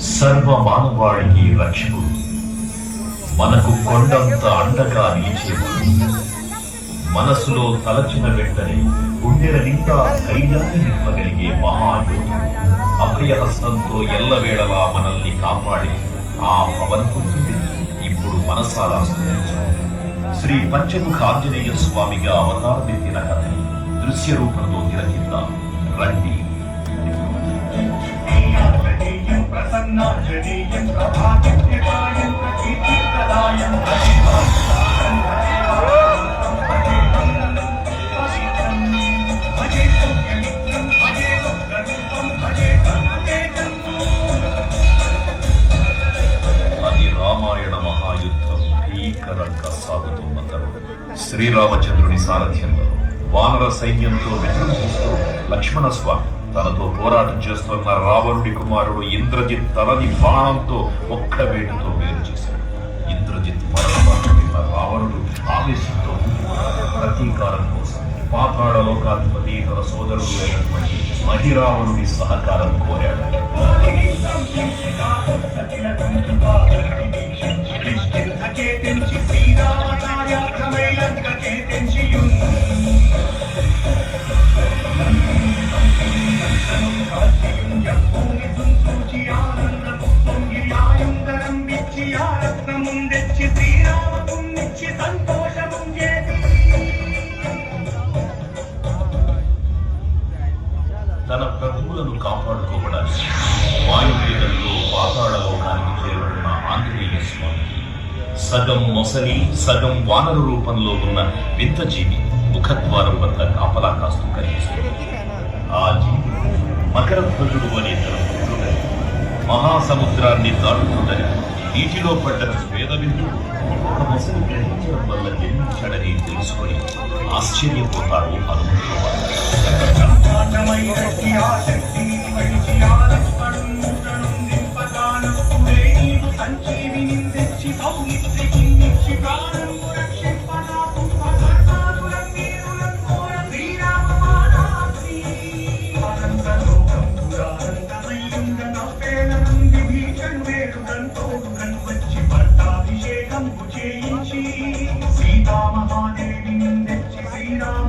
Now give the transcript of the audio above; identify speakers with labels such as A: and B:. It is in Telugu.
A: సర్వ మానవాళికి రక్షకుడు, మనకు కొండంత అండగా నిలిచేవాడు, మనసులో తలచిన వెంటనే గుండెల నిండా ధైర్యాన్ని నింపగలిగే మహాయోధుడు, అభయహస్తంతో ఎల్లవేళలా మనల్ని కాపాడే ఆ భగవంతుడిని ఇప్పుడు మనసారా స్మరించాలి. శ్రీ పంచముఖ ఆంజనేయ స్వామిగా అవతారమెత్తిన కథని దృశ్య రూపంలో తిలకిద్దాం రండి. అది రామాయణ మహాయుద్ధం భీకరంగా సాగుతున్న తరుణం. శ్రీరామచంద్రుని సారథ్యంలో వానర సైన్యంతో విజృంభిస్తూ లక్ష్మణ స్వామి తనతో పోరాటం చేస్తున్న రావణుడి కుమారుడు ఇంద్రజిత్ తలని బాణంతో ఒక్క వేటుతో వేరు చేశాడు. ఇంద్రజిత్ మరణిన రావణుడు ఆవేశంతో ప్రతీకారం కోసం పాతాళ లోకాధిపతి తన సోదరుడు అయినటువంటి మహిరావణుడి సహకారం కోరాడు. తన ప్రభువులను కాపాడుకోవడానికి వాయువేగంలో పాతాళ లోకానికి చేరుకున్న ఆంజనేయ స్వామికి సగం మొసలి సగం వానర రూపంలో ఉన్న వింత జీవి ముఖద్వారం వద్ద కాపలా కాస్తూ కనిపిస్తుంది. ఆ జీవి మకరధ్వజుడు అనే తన పుత్రుడని, మహాసముద్రాన్ని దాటుతుందని నీటిలో పడ్డ వేదవిందు ఒక మొసలి గ్రహించడం వల్ల జన్మించాడని తెలుసుకొని ఆశ్చర్యపోతాడు హనుమంతుడు.
B: సీతామహాదేవి శ్రీరామ